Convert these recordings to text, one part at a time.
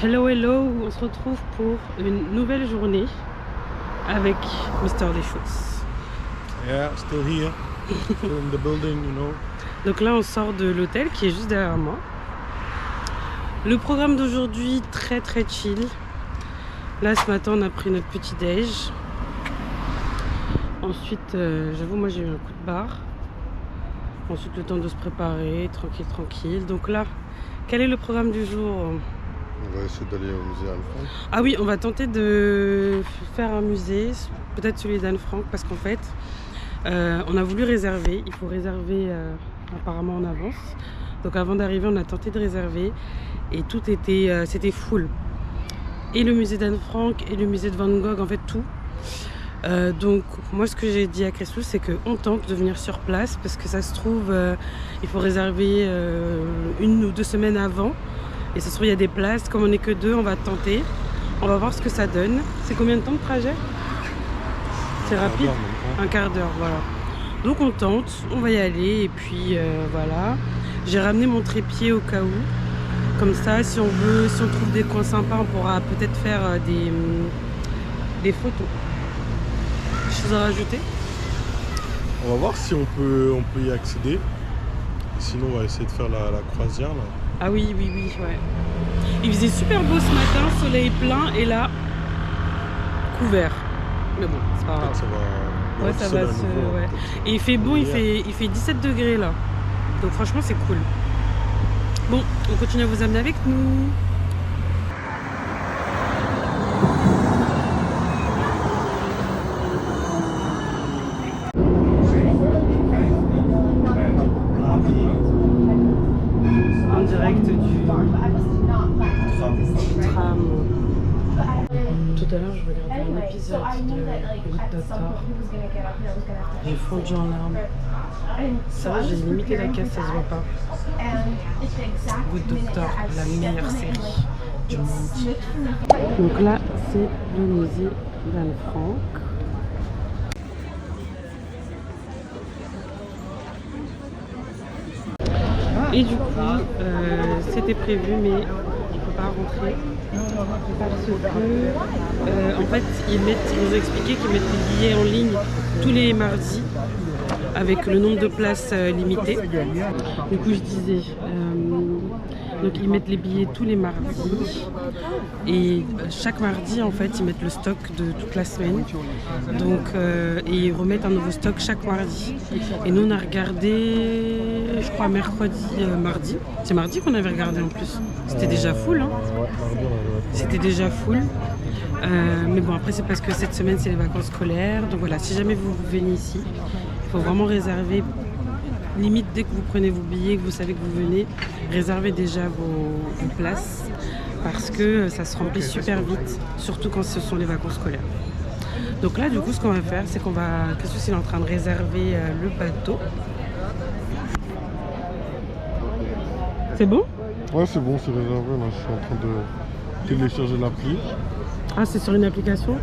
Hello, hello, on se retrouve pour une nouvelle journée avec Mr. Deschutes. Yeah, still here, still in the building, you know. Donc là, on sort de l'hôtel qui est juste derrière moi. Le programme d'aujourd'hui, très chill. Là, ce matin, on a pris notre petit déj. Ensuite, j'avoue, moi j'ai eu un coup de barre. Ensuite, le temps de se préparer, tranquille. Donc là, quel est le programme du jour? On va essayer d'aller au musée Anne Frank. Ah oui, on va tenter de faire un musée, peut-être celui d'Anne Frank, parce qu'en fait, on a voulu réserver. Il faut réserver apparemment en avance. Donc avant d'arriver, on a tenté de réserver et tout était, c'était full. Et le musée d'Anne Frank et le musée de Van Gogh, en fait tout. Donc moi ce que j'ai dit à Christophe, c'est qu'on tente de venir sur place parce que ça se trouve il faut réserver 1 ou 2 semaines avant et ça se trouve il y a des places. Comme on n'est que 2, on va tenter, on va voir ce que ça donne. C'est combien de temps de trajet? C'est rapide, un quart d'heure, voilà. Donc on tente, on va y aller et puis voilà. J'ai ramené mon trépied au cas où, comme ça si on trouve des coins sympas, on pourra peut-être faire des photos. Chose à rajouter? On va voir si on peut y accéder. Sinon, on va essayer de faire la croisière là. Ah oui, ouais. Il faisait super beau ce matin, soleil plein, et là, couvert. Mais bon, c'est pas grave. Ça va. Ouais, ça va se. Ouais. Et il fait bon, il fait 17 degrés là. Donc franchement, c'est cool. Bon, on continue à vous amener avec nous. En direct du tram. Tout à l'heure, je regardais un épisode de Good Doctor. J'ai fondu en larmes. Ça va, j'ai limité la caisse, ça se voit pas. Good Doctor, la meilleure série du monde. Donc là, c'est le musée d'Anne Frank. Et du coup, c'était prévu, mais il ne faut pas rentrer parce que, en fait, ils nous ont expliqué qu'ils mettent les billets en ligne tous les mardis avec le nombre de places limité. Du coup, je disais, donc ils mettent les billets tous les mardis et chaque mardi, en fait, ils mettent le stock de toute la semaine. Donc, et ils remettent un nouveau stock chaque mardi. Et nous, on a regardé, je crois, mardi. C'est mardi qu'on avait regardé en plus. C'était déjà full, hein. C'était déjà full. Mais bon, après, c'est parce que cette semaine, c'est les vacances scolaires. Donc voilà, si jamais vous venez ici, il faut vraiment réserver. Limite, dès que vous prenez vos billets, que vous savez que vous venez, réservez déjà vos places parce que ça se remplit super vite, surtout quand ce sont les vacances scolaires. Donc là, du coup, ce qu'on va faire, c'est qu'on va... Christophe, il est en train de réserver le bateau. C'est bon? Ouais, c'est bon, c'est réservé. Là, je suis en train de télécharger l'appli. Ah, c'est sur une application?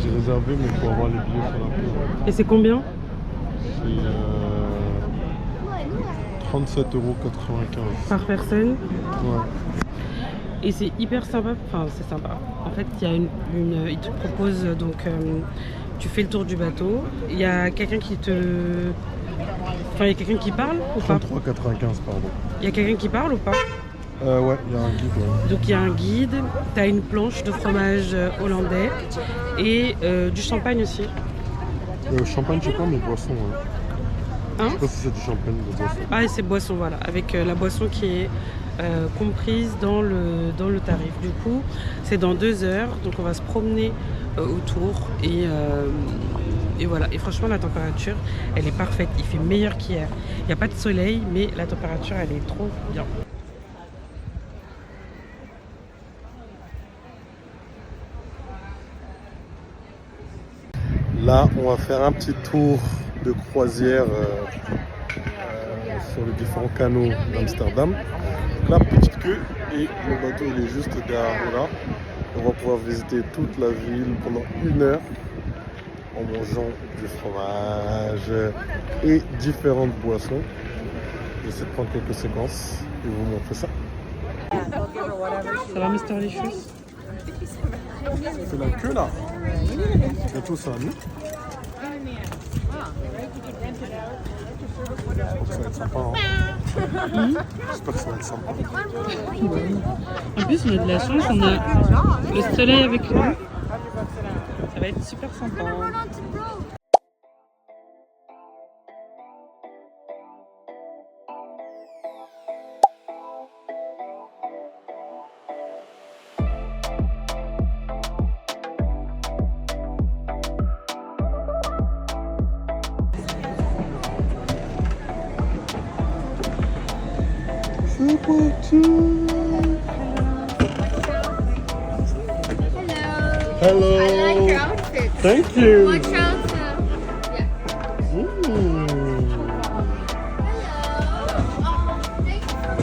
J'ai réservé, mais il faut avoir les billets sur l'appli. Et c'est combien? C'est 37,95 € par personne. Ouais. Et c'est hyper sympa, enfin c'est sympa. En fait, il te propose donc tu fais le tour du bateau. Il y a quelqu'un qui te, enfin il y a quelqu'un qui parle ou pas? 33,95 pardon. Il y a quelqu'un qui parle ou pas? Ouais, il y a un guide. Ouais. Donc il y a un guide. T'as une planche de fromage hollandais et du champagne aussi. Champagne, je sais pas, mais boisson. Ouais. Hein? Je sais pas si c'est du champagne ou de boisson. Ah, et c'est boisson, voilà, avec la boisson qui est comprise dans le tarif. Du coup, c'est dans 2 heures, donc on va se promener autour et voilà. Et franchement, la température, elle est parfaite. Il fait meilleur qu'hier. Il n'y a pas de soleil, mais la température, elle est trop bien. Là, on va faire un petit tour de croisière sur les différents canaux d'Amsterdam. La petite queue et le bateau il est juste derrière nous là. On va pouvoir visiter toute la ville pendant 1 heure en mangeant du fromage et différentes boissons. J'essaie de prendre quelques séquences et vous montrer ça. Ça va, Mister Licious? C'est la queue là. Il y a tout ça, non? Ça va être sympa, hein. J'espère que ça va être sympa. En plus, on a de la chance, on a le soleil avec nous. Ça va être super sympa. Hello. I like your outfit. Thank you. Watch out. Yeah. Ooh.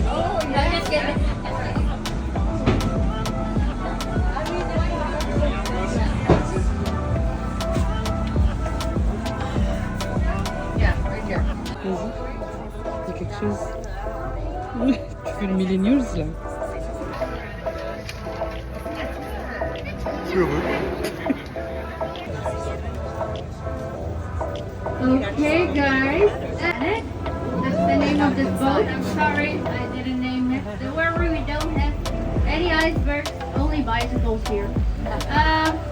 Oh, yeah, let's get it. Yeah, right here. Vas-y, dis quelque chose. Tu fais le millennials là. Je suis heureux. Okay, guys. That's the name of this boat. I'm sorry, I didn't name it. Where we don't have any icebergs, only bicycles here.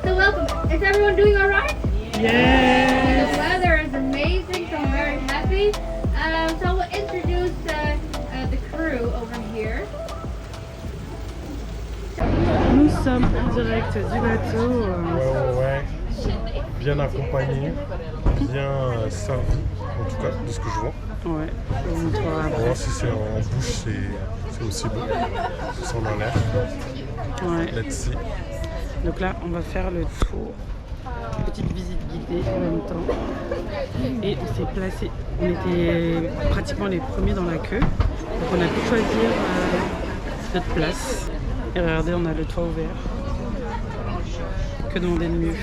So welcome. Is everyone doing all right? Yeah. The weather is amazing, so I'm very happy. So we'll introduce the crew over here. Nous sommes en direct du bateau. Ouais. Bien accompagné, bien servi, en tout cas, de ce que je vois. Ouais, je vous montrerai On va après. voir si c'est en bouche, c'est aussi beau. Ça en a l'air. Ouais. Let's see. Donc là, on va faire le tour. Petite visite guidée en même temps. Et on s'est placé. On était pratiquement les premiers dans la queue. Donc on a pu choisir notre place. Et regardez, on a le toit ouvert. Que demander de mieux?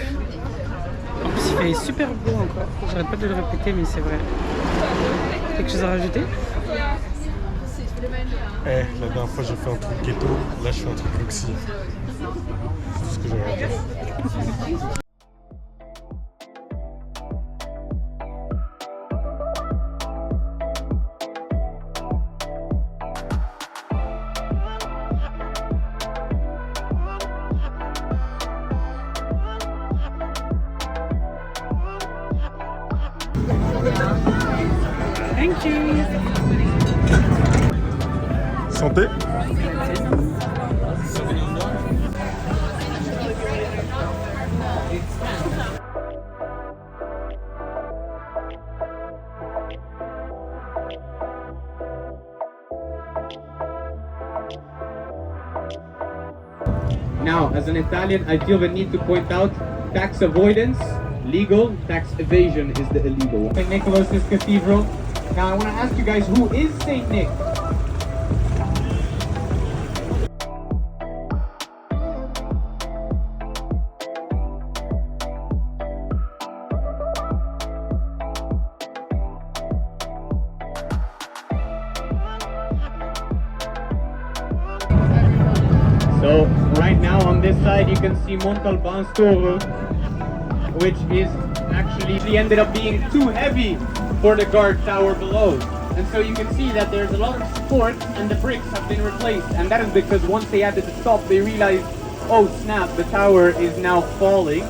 En plus, il fait super beau encore. J'arrête pas de le répéter, mais c'est vrai. Quelque chose à rajouter? La dernière fois j'ai fait un truc ghetto, là je fais un truc luxy. C'est tout ce que j'ai à dire. Thank you! Santé. Now, as an Italian, I feel the need to point out tax avoidance, legal, tax evasion is the illegal. St. Nicholas's Cathedral. Now, I want to ask you guys, who is St. Nick? So right now on this side you can see Montalban's which is actually ended up being too heavy for the guard tower below. And so you can see that there's a lot of support and the bricks have been replaced. And that is because once they added the top, they realized, oh snap, the tower is now falling.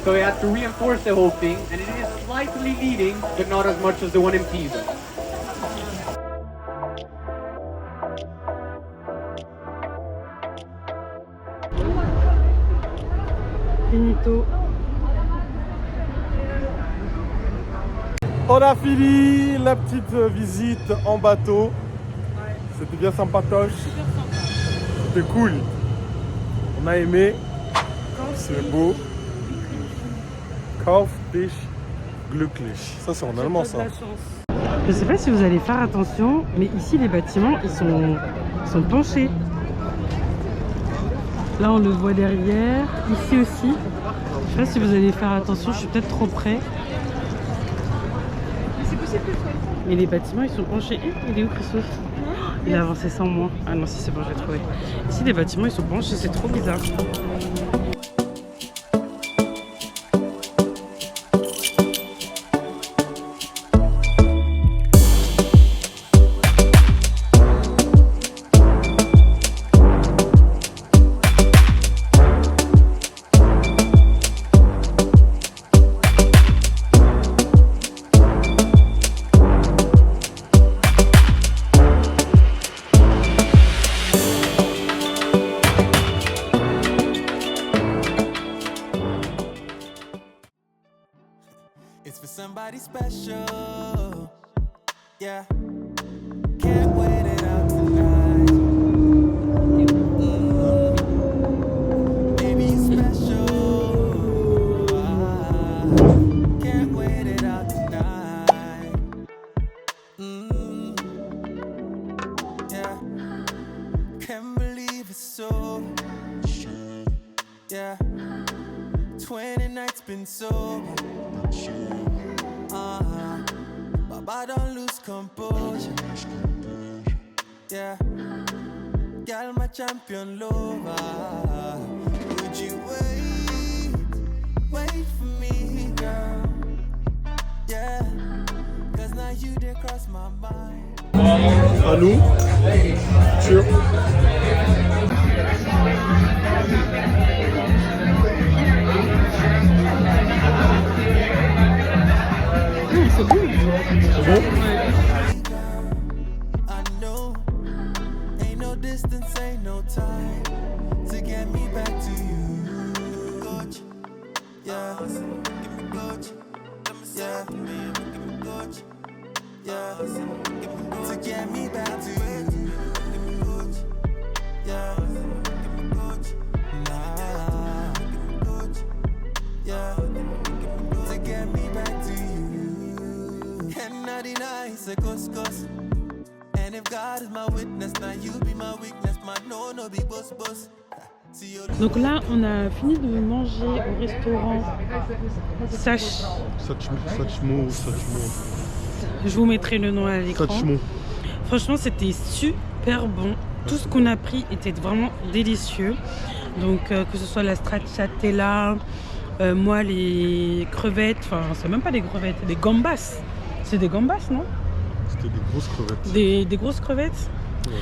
So they had to reinforce the whole thing, and it is slightly leading, but not as much as the one in Pisa. Finito. On a fini la petite visite en bateau. C'était bien sympatoche. C'était cool. On a aimé. C'est beau. Kauf dich glücklich. Ça c'est en allemand ça. Je sais pas si vous allez faire attention, mais ici les bâtiments ils sont penchés. Là on le voit derrière, ici aussi. Je sais pas si vous allez faire attention, je suis peut-être trop près. Mais les bâtiments ils sont penchés. Il est où Christophe? Il a avancé sans moi. Ah non, si c'est bon, je l'ai trouvé. Ici, les bâtiments, ils sont penchés, c'est trop bizarre. It's for somebody special. Yeah. Can't wait it out tonight. Baby, you're special. Can't wait it out tonight. Yeah. Can't believe it's so. Yeah. 20 nights been sober. Baba don't lose composure. Yeah, girl, my champion lover. Would you wait for me, girl? Yeah, cause now you did cross my mind. À nous, sur C'est bon. c'est bon. I know, ain't no distance, ain't no time to get me back to you. Coach, yeah, give me coach, yeah, give me coach, yeah, to get me back to you. Give me coach, yeah, give me coach, nah, give me coach, yeah, to get me back to you. Cannot deny it's a ghost. And if God is my witness, now you be my weakness, my no be boss. Donc là, on a fini de manger au restaurant Sachmo. Je vous mettrai le nom à l'écran. Sachmo. Franchement, c'était super bon. Tout ce qu'on a pris était vraiment délicieux. Donc que ce soit la stracciatella, moi les crevettes, enfin c'est même pas des crevettes, des gambas. C'est des gambas, non? C'était des grosses crevettes. Des grosses crevettes. Ouais.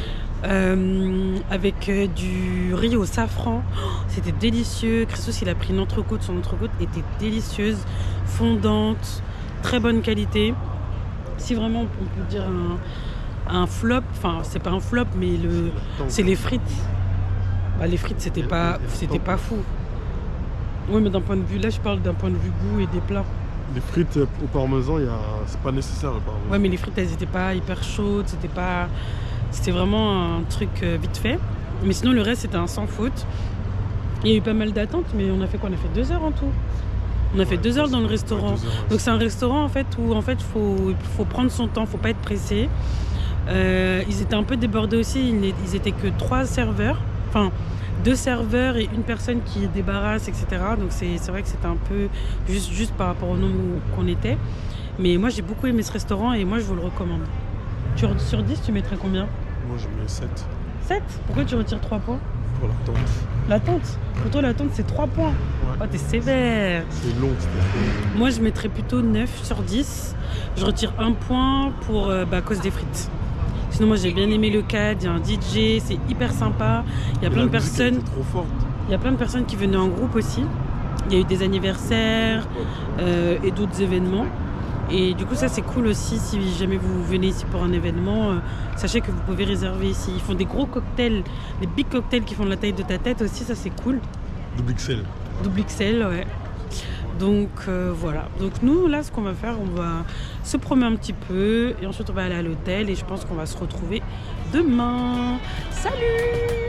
Avec du riz au safran. Oh, c'était délicieux. Christos, il a pris une entrecôte. Son entrecôte était délicieuse, fondante, très bonne qualité. Si vraiment on peut dire un flop, enfin c'est pas un flop, mais c'est les frites. Bah, les frites c'était pas fou. Oui, mais d'un point de vue, là je parle d'un point de vue goût et des plats. Les frites au parmesan, c'est pas nécessaire le parmesan. Ouais, mais les frites elles étaient pas hyper chaudes, c'était vraiment un truc vite fait. Mais sinon le reste c'était un sans faute. Il y a eu pas mal d'attentes, mais on a fait quoi? On a fait 2 heures en tout. On a fait 2 heures dans le restaurant. Donc c'est un restaurant en fait où faut prendre son temps, faut pas être pressé. Ils étaient un peu débordés aussi, ils étaient que 3 serveurs, enfin 2 serveurs et une personne qui débarrasse, etc. Donc c'est vrai que c'était un peu juste par rapport au nombre qu'on était. Mais moi j'ai beaucoup aimé ce restaurant et moi je vous le recommande. Sur 10 tu mettrais combien? Moi je mets 7. 7? Pourquoi tu retires 3 points? Pour l'attente. L'attente? Pour toi l'attente c'est 3 points. Ouais. Oh t'es sévère. C'est long, c'était long. Moi je mettrais plutôt 9 sur 10. Je retire 1 point pour à cause des frites. Sinon moi j'ai bien aimé le cadre, il y a un DJ, c'est hyper sympa. Il y a plein de personnes. Trop forte. Il y a plein de personnes qui venaient en groupe aussi. Il y a eu des anniversaires et d'autres événements. Et du coup ça c'est cool aussi, si jamais vous venez ici pour un événement, sachez que vous pouvez réserver ici. Ils font des gros cocktails, des big cocktails qui font de la taille de ta tête aussi, ça c'est cool. Double XL. Double XL, ouais. Donc voilà. Donc nous là ce qu'on va faire, on va se promener un petit peu et ensuite on va aller à l'hôtel et je pense qu'on va se retrouver demain. Salut!